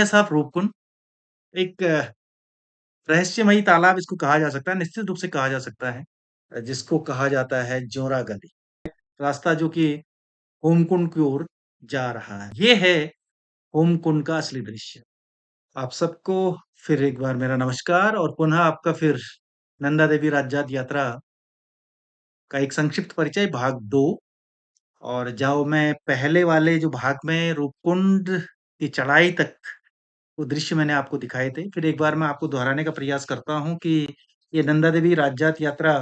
साहब रूपकुंड एक रहस्यमयी तालाब इसको कहा जा सकता है, निश्चित रूप से कहा जा सकता है। जिसको कहा जाता है जोरा गली, रास्ता जो कि होमकुंड की ओर जा रहा है। ये है होमकुंड का असली दृश्य। आप सबको फिर एक बार मेरा नमस्कार और पुनः आपका फिर नंदा देवी राज्यात यात्रा का एक संक्षिप्त परिचय भाग 2। और जाओ मैं पहले वाले जो भाग में रूपकुंड की चढ़ाई तक वो दृश्य मैंने आपको दिखाए थे। फिर एक बार मैं आपको दोहराने का प्रयास करता हूँ कि ये नंदा देवी राज्यात यात्रा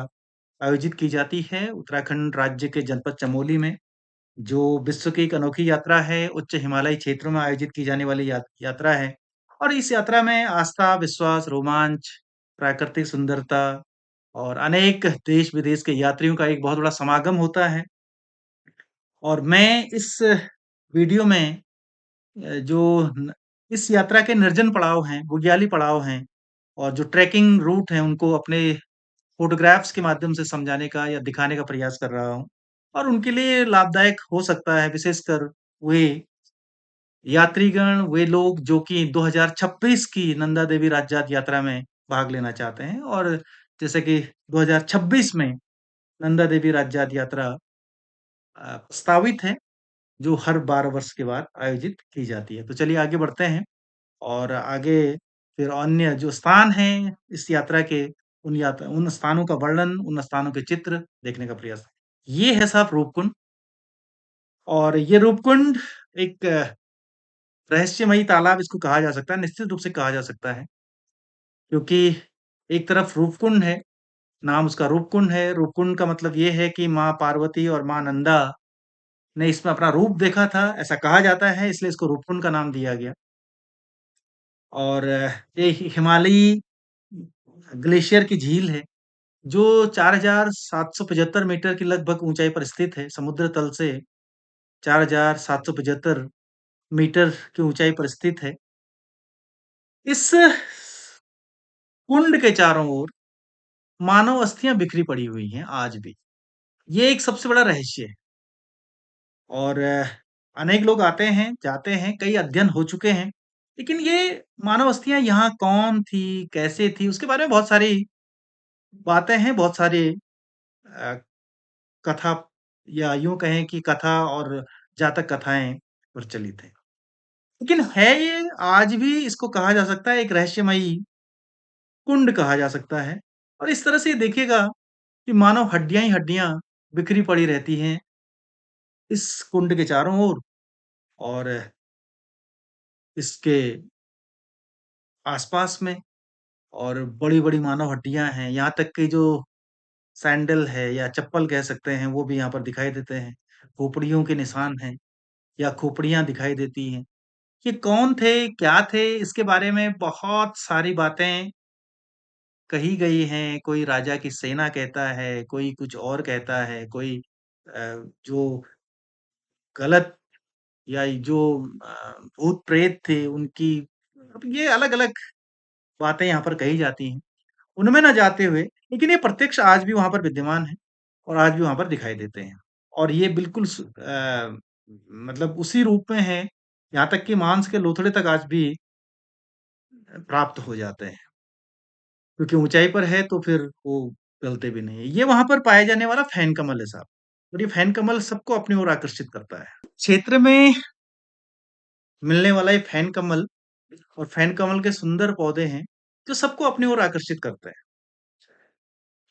आयोजित की जाती है उत्तराखंड राज्य के जनपद चमोली में, जो विश्व की एक अनोखी यात्रा है, उच्च हिमालयी क्षेत्रों में आयोजित की जाने वाली यात्रा है। और इस यात्रा में आस्था, विश्वास, रोमांच, प्राकृतिक सुंदरता और अनेक देश-विदेश के यात्रियों का एक बहुत बड़ा समागम होता है। और मैं इस वीडियो में जो न इस यात्रा के निर्जन पड़ाव हैं, बुग्याली पड़ाव हैं और जो ट्रैकिंग रूट हैं, उनको अपने फ़ोटोग्राफ्स के माध्यम से समझाने का या दिखाने का प्रयास कर रहा हूँ। और उनके लिए लाभदायक हो सकता है, विशेषकर वे यात्रीगण, वे लोग जो कि 2026 की नंदा देवी राज्यात यात्रा में भाग लेना चाहते हैं। और जैसे कि 2026 में नंदा देवी राज्यात यात्रा प्रस्तावित है, जो हर 12 वर्ष के बाद आयोजित की जाती है। तो चलिए आगे बढ़ते हैं और आगे फिर अन्य जो स्थान हैं इस यात्रा के, उन स्थानों का वर्णन, उन स्थानों के चित्र देखने का प्रयास। ये है साहब रूपकुंड। और ये रूपकुंड एक रहस्यमयी तालाब इसको कहा जा सकता है, निश्चित रूप से कहा जा सकता है। क्योंकि एक तरफ रूपकुंड है, नाम उसका रूपकुंड है। रूपकुंड का मतलब ये है कि माँ पार्वती और माँ नंदा ने इसमें अपना रूप देखा था, ऐसा कहा जाता है, इसलिए इसको रूपकुंड का नाम दिया गया। और ये हिमालयी ग्लेशियर की झील है, जो 4,775 मीटर की लगभग ऊंचाई पर स्थित है। समुद्र तल से 4,775 मीटर की ऊंचाई पर स्थित है। इस कुंड के चारों ओर मानव अस्थियां बिखरी पड़ी हुई हैं आज भी। ये एक सबसे बड़ा रहस्य है। और अनेक लोग आते हैं, जाते हैं, कई अध्ययन हो चुके हैं। लेकिन ये मानव अस्थियां यहाँ कौन थी, कैसे थी, उसके बारे में बहुत सारी बातें हैं, बहुत सारी अ, कथा या यूँ कहें कि कथा और जातक कथाएँ प्रचलित हैं। लेकिन है ये, आज भी इसको कहा जा सकता है एक रहस्यमयी कुंड कहा जा सकता है। और इस तरह से देखिएगा कि मानो हड्डियाँ ही हड्डियाँ बिखरी पड़ी रहती हैं इस कुंड के चारों ओर। और इसके आस-पास में और बड़ी-बड़ी मानव हड्डियाँ हैं। यहाँ तक कि जो सैंडल है या चप्पल कह सकते हैं, वो भी यहाँ पर दिखाई देते हैं। खोपड़ियों के निशान हैं या खोपड़ियाँ दिखाई देती हैं। ये कौन थे, क्या थे, इसके बारे में बहुत सारी बातें कही गई हैं। कोई राजा की सेना कहता है, कोई कुछ और कहता है, कोई जो गलत या जो भूत-प्रेत थे उनकी, अब ये अलग-अलग बातें यहाँ पर कही जाती हैं। उनमें ना जाते हुए, लेकिन ये प्रत्यक्ष आज भी वहाँ पर विद्यमान है और आज भी वहाँ पर दिखाई देते हैं। और ये बिल्कुल मतलब उसी रूप में है, यहाँ तक कि मांस के लोथड़े तक आज भी प्राप्त हो जाते हैं। क्योंकि ऊँचाई पर है तो फिर वो गलते भी नहीं है। ये वहाँ पर पाया जाने वाला फैन कमल है साहब। और ये फैन कमल सबको अपनी ओर आकर्षित करता है। क्षेत्र में मिलने वाला ये फैन कमल और फैन कमल के सुंदर पौधे हैं, जो सबको अपनी ओर आकर्षित करते हैं।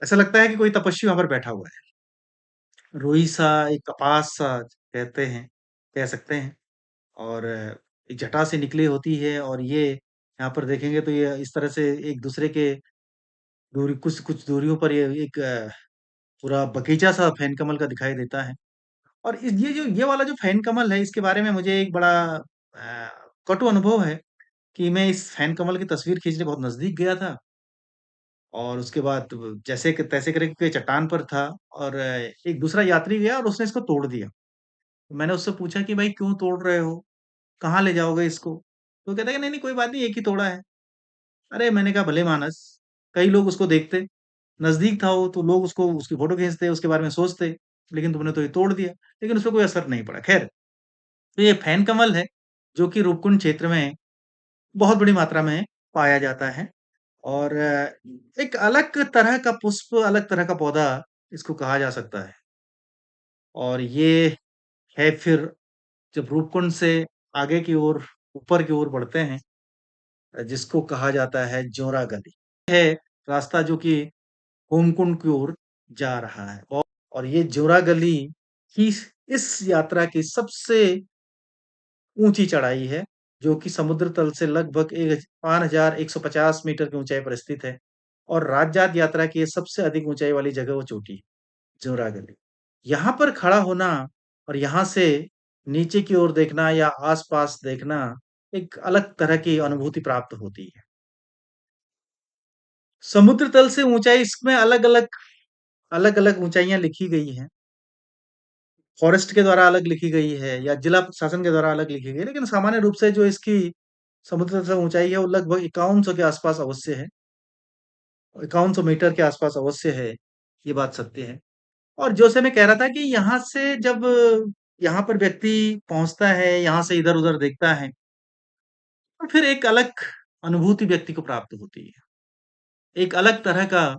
ऐसा लगता है कि कोई तपस्वी वहाँ पर बैठा हुआ है। रुई सा, एक कपास सा कहते हैं, कह सकते हैं। और एक जटा से निकली होती है। और ये यहाँ पर देखेंगे तो ये इस तरह से एक दूसरे के दूरी, कुछ दूरियों पर ये एक पूरा बगीचा सा फैन कमल का दिखाई देता है। और ये वाला जो फैन कमल है, इसके बारे में मुझे एक बड़ा कटु अनुभव है कि मैं इस फैन कमल की तस्वीर खींचने बहुत नज़दीक गया था। और उसके बाद जैसे कि तैसे करके चट्टान पर था और एक दूसरा यात्री गया और उसने इसको तोड़ दिया। तो मैंने उससे पूछा कि भाई क्यों तोड़ रहे हो? कहाँ ले जाओगे इसको? तो कहता है कि नहीं-नहीं कोई बात नहीं, एक ही तोड़ा है। अरे मैंने कहा भले मानस, कई लोग उसको देखते, नज़दीक था वो तो लोग उसको उसकी फ़ोटो खींचते, उसके बारे में सोचते, लेकिन तुमने तो ये तोड़ दिया। लेकिन उसपे कोई असर नहीं पड़ा। ख़ैर, तो ये फैन कमल है, जो कि रूपकुंड क्षेत्र में बहुत बड़ी मात्रा में पाया जाता है और एक अलग तरह का पुष्प, अलग तरह का पौधा इसको कहा जा सकता है और ये है फिर जब रूपकुंड से आगे की ओर, ऊपर की ओर बढ़ते हैं जिसको कहा जाता है जोरा गली। है रास्ता जो कि होमकुंड की ओर जा रहा है और ये जोरा गली ही इस यात्रा की सबसे ऊंची चढ़ाई है, जो कि समुद्र तल से लगभग 5150 मीटर की ऊंचाई पर स्थित है और राजजात यात्रा की ये सबसे अधिक ऊंचाई वाली जगह वो चोटी है, जोरा गली। यहाँ पर खड़ा होना और यहाँ से नीचे की ओर देखना या आस-पास देखना एक अलग तरह की अनुभूति प्राप्त होती है। समुद्र तल से ऊंचाई इसमें अलग-अलग ऊंचाइयां लिखी गई हैं। फॉरेस्ट के द्वारा अलग लिखी गई है या जिला प्रशासन के द्वारा अलग लिखी गई है, लेकिन सामान्य रूप से जो इसकी समुद्र तल से ऊंचाई है वो लगभग 5100 के आसपास अवश्य है। 5100 मीटर के आसपास अवश्य है, ये बात सत्य है। और जैसे मैं कह रहा था कि यहाँ से जब यहाँ पर व्यक्ति पहुँचता है, यहाँ से इधर-उधर देखता है, तो फिर एक अलग अनुभूति व्यक्ति को प्राप्त होती है। एक अलग तरह का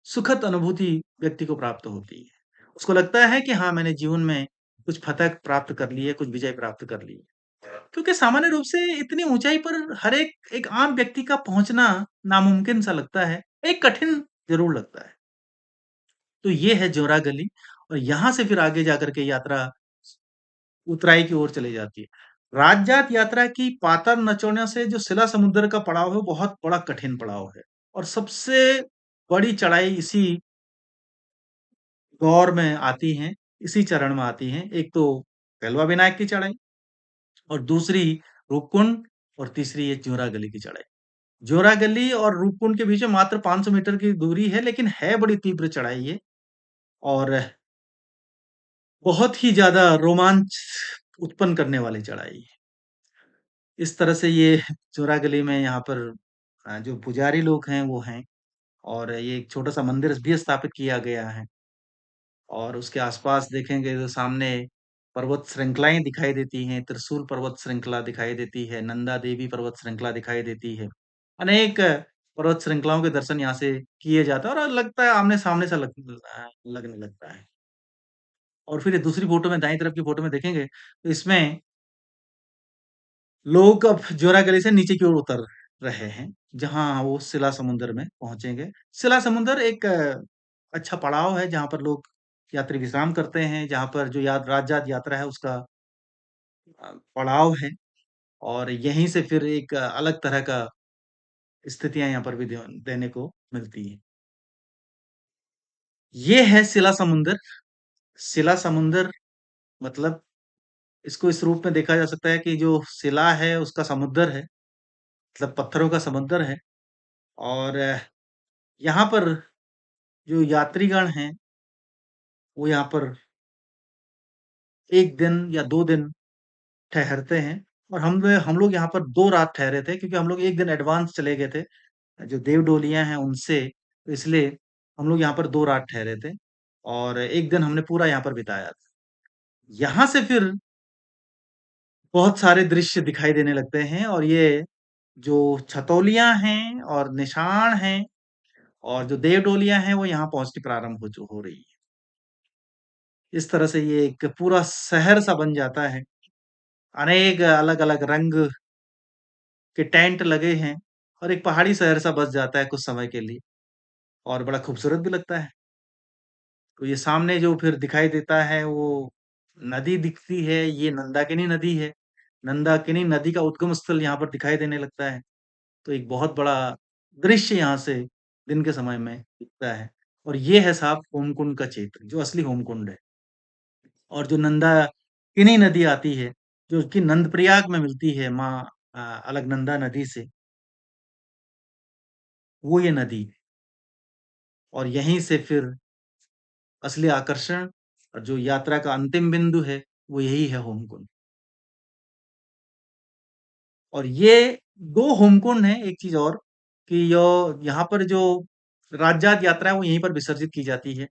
सुखद अनुभूति व्यक्ति को प्राप्त होती है। उसको लगता है कि हाँ, मैंने जीवन में कुछ फ़तह प्राप्त कर ली है, कुछ विजय प्राप्त कर ली है। क्योंकि सामान्य रूप से इतनी ऊँचाई पर हर एक आम व्यक्ति का पहुँचना नामुमकिन सा लगता है, एक कठिन ज़रूर लगता है। तो ये है जोरा गली और यहाँ से फिर आगे जाकर के यात्रा उतराई की ओर चली जाती है। राजजात यात्रा की पातर नचोड़ने से जो शिला समुद्र का पड़ाव है, वो बहुत बड़ा कठिन पड़ाव है और सबसे बड़ी चढ़ाई इसी दौर में आती हैं, इसी चरण में आती हैं। एक तो कैलवा विनायक की चढ़ाई और दूसरी रूपकुंड और तीसरी ये जोरा गली की चढ़ाई। जोरा गली और रूपकुंड के बीच में मात्र 500 मीटर की दूरी है, लेकिन है बड़ी तीव्र चढ़ाई ये और बहुत ही ज़्यादा रोमांच उत्पन्न करने वाली चढ़ाई है। इस तरह से ये जोरा गली में यहाँ पर जो पुजारी लोग हैं वो हैं और ये एक छोटा-सा मंदिर भी स्थापित किया गया है और उसके आस-पास देखेंगे तो सामने पर्वत श्रृंखलाएँ दिखाई देती हैं, त्रिशूल पर्वत श्रृंखला दिखाई देती है, नंदा देवी पर्वत श्रृंखला दिखाई देती है। अनेक पर्वत श्रृंखलाओं के दर्शन यहाँ से किए जाते हैं और लगता है आमने-सामने सा लगने लगता है। और फिर ये दूसरी फ़ोटो में दाईं तरफ की फ़ोटो में देखेंगे तो इसमें लोग अब जोरा गली से नीचे की ओर उतर रहे हैं, जहाँ वो शिला समुद्र में पहुँचेंगे। शिला समुद्र एक अच्छा पड़ाव है, जहाँ पर लोग यात्री विश्राम करते हैं, जहाँ पर जो राजजात यात्रा है उसका पड़ाव है और यहीं से फिर एक अलग तरह का स्थितियाँ यहाँ पर भी देने को मिलती हैं। ये है शिला समुंदर। शिला समुंदर मतलब इसको इस रूप में देखा जा सकता है कि जो शिला है उसका समुद्र है, मतलब पत्थरों का समुद्र है और यहाँ पर जो यात्रीगण हैं, वो यहाँ पर 1 दिन या 2 दिन ठहरते हैं और हम लोग यहाँ पर 2 रात ठहरे थे क्योंकि हम लोग 1 दिन एडवांस चले गए थे। जो देव डोलियाँ हैं उनसे, तो इसलिए हम लोग यहाँ पर 2 रात ठहरे थे और 1 दिन हमने पूरा यहाँ पर बिताया था। यहाँ से फिर बहुत सारे दृश्य दिखाई देने लगते हैं और ये जो छतौलियाँ हैं और निशान हैं और जो देव डोलियाँ हैं, वो यहाँ पहुँचनी प्रारंभ हो रही है। इस तरह से ये एक पूरा शहर सा बन जाता है। अनेक अलग-अलग रंग के टेंट लगे हैं और एक पहाड़ी शहर सा बस जाता है कुछ समय के लिए और बड़ा खूबसूरत भी लगता है। तो ये सामने जो फिर दिखाई देता है वो नदी दिखती है, ये मंदाकिनी नदी है। मंदाकिनी नदी का उद्गम स्थल यहाँ पर दिखाई देने लगता है। तो एक बहुत बड़ा दृश्य यहाँ से दिन के समय में दिखता है और ये है साहब होमकुंड का क्षेत्र, जो असली होमकुंड है। और जो नंदाकिनी नदी आती है, जो कि नंदप्रयाग में मिलती है माँ अलकनंदा नदी से, वो ये नदी है और यहीं से फिर असली आकर्षण और जो यात्रा का अंतिम बिंदु है, वो यही है होमकुंड। और ये 2 होमकुंड हैं, एक चीज़ और कि यो यहाँ पर जो राज्यात यात्रा है, वो यहीं पर विसर्जित की जाती है,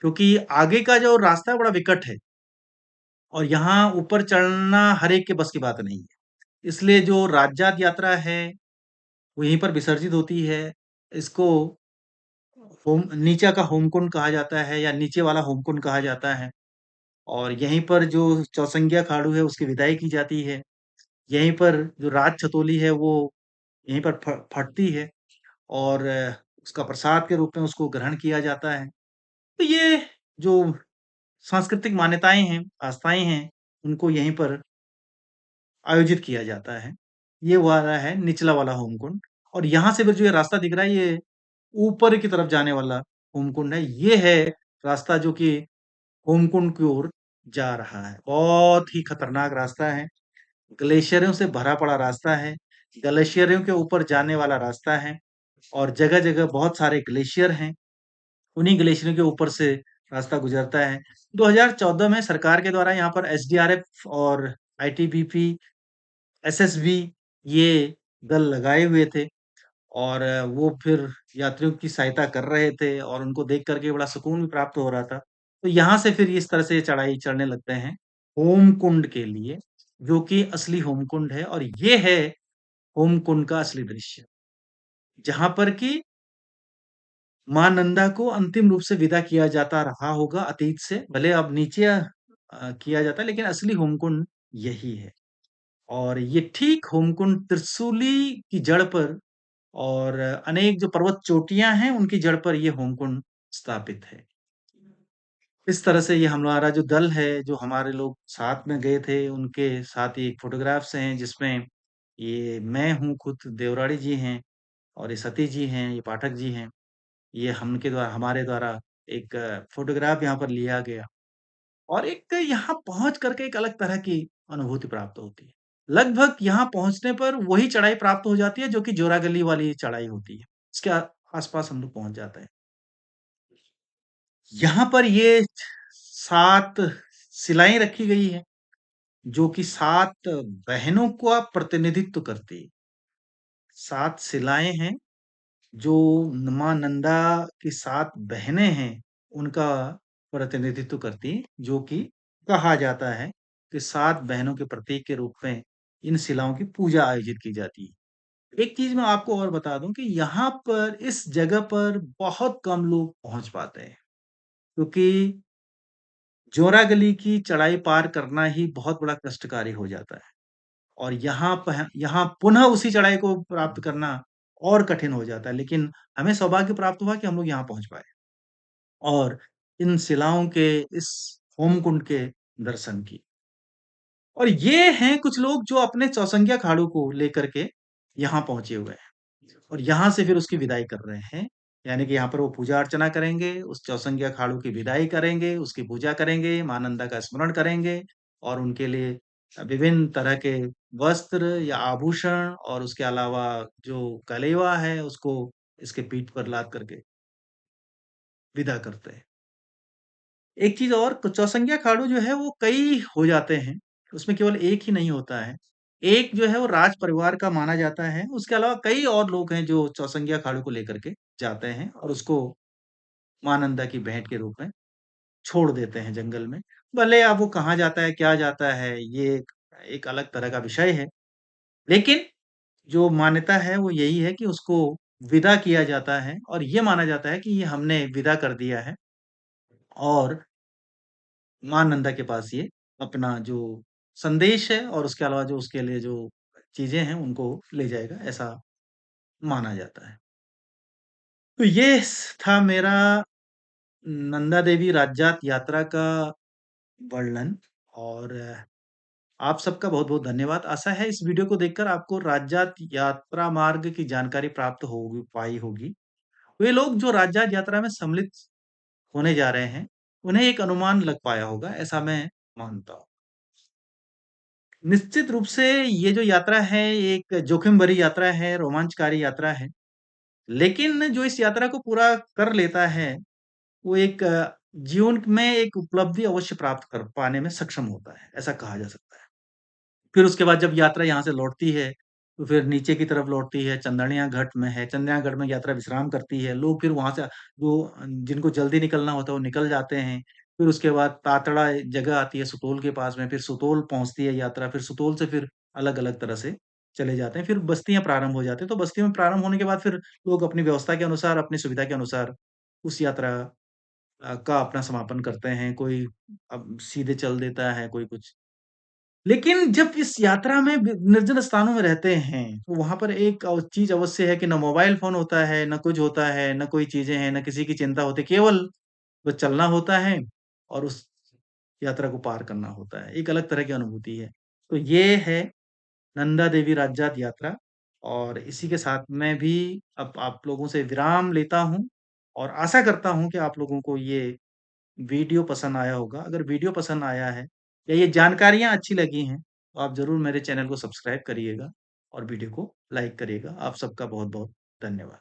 क्योंकि आगे का जो रास्ता है बड़ा विकट है और यहाँ ऊपर चढ़ना हर एक के बस की बात नहीं है। इसलिए जो राज्यात यात्रा है, वहीं पर विसर्जित होती है। इसको होम नीचा का होमकुंड कहा जाता है या नीचे वाला होमकुंड कहा जाता है और यहीं पर जो चौसंगिया खाड़ू है, उसकी विदाई की जाती है। यहीं पर जो राज छतोली है, वो यहीं पर फटती है और उसका प्रसाद के रूप में उसको ग्रहण किया जाता है। तो ये जो सांस्कृतिक मान्यताएँ हैं, आस्थाएँ हैं, उनको यहीं पर आयोजित किया जाता है। ये वाला है निचला वाला होमकुंड और यहाँ से फिर जो ये रास्ता दिख रहा है, ये ऊपर की तरफ जाने वाला होमकुंड है। ये है रास्ता जो कि होमकुंड की ओर जा रहा है। बहुत ही खतरनाक रास्ता है। ग्लेशियरों से भरा पड़ा रास्ता है। ग्लेशियरों के ऊपर जाने वाला रास्ता है और जगह-जगह बहुत सारे ग्लेशियर हैं। उन्हीं ग्लेशियरों के ऊपर से रास्ता गुजरता है। 2014 में सरकार के द्वारा यहाँ पर एसडीआरएफ और आईटीबीपी, एसएसबी ये दल लगाए हुए थे और वो फिर यात्रियों की सहायता कर रहे थे और उनको देख कर के बड़ा सुकून भी प्राप्त हो रहा था। तो यहाँ से फिर इस तरह से चढ़ाई चढ़ने लगते हैं, होमकुंड के लिए, जो कि असली होमकुंड है और ये है होमकुंड का असली दृश्य। जहाँ पर कि माँ नंदा को अंतिम रूप से विदा किया जाता रहा होगा अतीत से, भले अब नीचे किया जाता है लेकिन असली होमकुंड यही है। और ये ठीक होमकुंड त्रिशूली की जड़ पर और अनेक जो पर्वत चोटियाँ हैं, उनकी जड़ पर ये होमकुंड स्थापित है। इस तरह से ये हमारा जो दल है, जो हमारे लोग साथ में गए थे, उनके साथ ये फ़ोटोग्राफ्स हैं, जिसमें ये मैं हूँ खुद, देवराड़ी जी हैं और ये सतीश जी हैं, ये पाठक जी हैं। ये हम के द्वारा हमारे द्वारा एक फ़ोटोग्राफ यहाँ पर लिया गया और एक यहाँ पहुँच कर के एक अलग तरह की अनुभूति प्राप्त होती है। लगभग यहाँ पहुँचने पर वही चढ़ाई प्राप्त हो जाती है, जो कि जोरागली वाली चढ़ाई होती है। इसके आस-पास हम लोग पहुँच जाते हैं। यहाँ पर ये 7 शिलाएँ रखी गई हैं, जो कि 7 बहनों का प्रतिनिधित्व करती है। 7 शिलाएँ हैं, जो माँ नंदा की 7 बहनें हैं, उनका प्रतिनिधित्व करती हैं, जो कि कहा जाता है कि 7 बहनों के प्रतीक के रूप में इन शिलाओं की पूजा आयोजित की जाती है। एक चीज़ मैं आपको और बता दूँ कि यहाँ पर इस जगह पर बहुत कम लोग पहुँच पाते हैं, क्योंकि जोरागली की चढ़ाई पार करना ही बहुत बड़ा कष्टकारी हो जाता है और यहाँ पुनः उसी चढ़ाई को प्राप्त करना और कठिन हो जाता है। लेकिन हमें सौभाग्य प्राप्त हुआ कि हम लोग यहाँ पहुँच पाए और इन शिलाओं के इस होमकुंड के दर्शन किए। और ये हैं कुछ लोग जो अपने चौसंगिया खाड़ू को लेकर के यहाँ पहुँचे हुए हैं और यहाँ से फिर उसकी विदाई कर रहे हैं। यानी कि यहाँ पर वो पूजा अर्चना करेंगे, उस चौसंगिया खाड़ू की विदाई करेंगे, उसकी पूजा करेंगे, माँ नंदा का स्मरण करेंगे और उनके लिए विभिन्न तरह के वस्त्र या आभूषण और उसके अलावा जो कलेवा है उसको इसके पीठ पर लाद करके विदा करते हैं। एक चीज़ और चौसंगिया खाड़ू जो है वो कई हो जाते हैं, उसमें केवल एक ही नहीं होता है। एक जो है वो राज परिवार का माना जाता है, उसके अलावा कई और लोग हैं जो चौसंगिया खाड़ू को लेकर के जाते हैं और उसको माँ नंदा की भेंट के रूप में छोड़ देते हैं जंगल में। भले अब वो कहाँ जाता है, क्या जाता है, ये एक एक अलग तरह का विषय है। लेकिन जो मान्यता है वो यही है कि उसको विदा किया जाता है और ये माना जाता है कि ये हमने विदा कर दिया है और माँ नंदा के पास ये अपना जो संदेश है और उसके अलावा जो उसके लिए जो चीज़ें हैं उनको ले जाएगा, ऐसा माना जाता है। तो ये था मेरा नंदा देवी राज्यात यात्रा का वर्णन और आप सबका बहुत-बहुत धन्यवाद। आशा है इस वीडियो को देखकर आपको राज्यात यात्रा मार्ग की जानकारी प्राप्त होगी पाई होगी। वे लोग जो राज्यात यात्रा में सम्मिलित होने जा रहे हैं, उन्हें एक अनुमान लग पाया होगा, ऐसा मैं मानता हूँ। निश्चित रूप से ये जो यात्रा है, एक जोखिम भरी यात्रा है, रोमांचकारी यात्रा है। लेकिन जो इस यात्रा को पूरा कर लेता है, वो एक जीवन में एक उपलब्धि अवश्य प्राप्त कर पाने में सक्षम होता है, ऐसा कहा जा सकता है। फिर उसके बाद जब यात्रा यहाँ से लौटती है, तो फिर नीचे की तरफ लौटती है, चंदनिया घाट में है, चंदनिया घाट में यात्रा विश्राम करती है। लोग फिर वहाँ से जो जिनको जल्दी निकलना होता है, वो निकल जाते हैं। फिर उसके बाद तातड़ा जगह आती है सुतोल के पास में, फिर सुतोल पहुँचती है यात्रा, फिर सुतोल से फिर अलग-अलग तरह से चले जाते हैं। फिर बस्तियाँ प्रारंभ हो जाती हैं, तो बस्तियों में प्रारंभ होने के बाद फिर लोग अपनी व्यवस्था के अनुसार, अपनी सुविधा के अनुसार उस यात्रा का अपना समापन करते हैं। कोई अब सीधे चल देता है, कोई कुछ। लेकिन जब इस यात्रा में निर्जन स्थानों में रहते हैं, तो वहाँ पर एक चीज़ अवश्य है कि ना मोबाइल फ़ोन होता है, ना कुछ होता है, ना कोई चीज़ें हैं, ना किसी की चिंता होती है। केवल बस चलना होता है और उस यात्रा को पार करना होता है। एक अलग तरह की अनुभूति है। तो ये है नंदा देवी राजजात यात्रा और इसी के साथ मैं भी अब आप लोगों से विराम लेता हूँ और आशा करता हूँ कि आप लोगों को ये वीडियो पसंद आया होगा। अगर वीडियो पसंद आया है या ये जानकारियाँ अच्छी लगी हैं, तो आप ज़रूर मेरे चैनल को सब्सक्राइब करिएगा और वीडियो को लाइक करिएगा। आप सबका बहुत-बहुत धन्यवाद।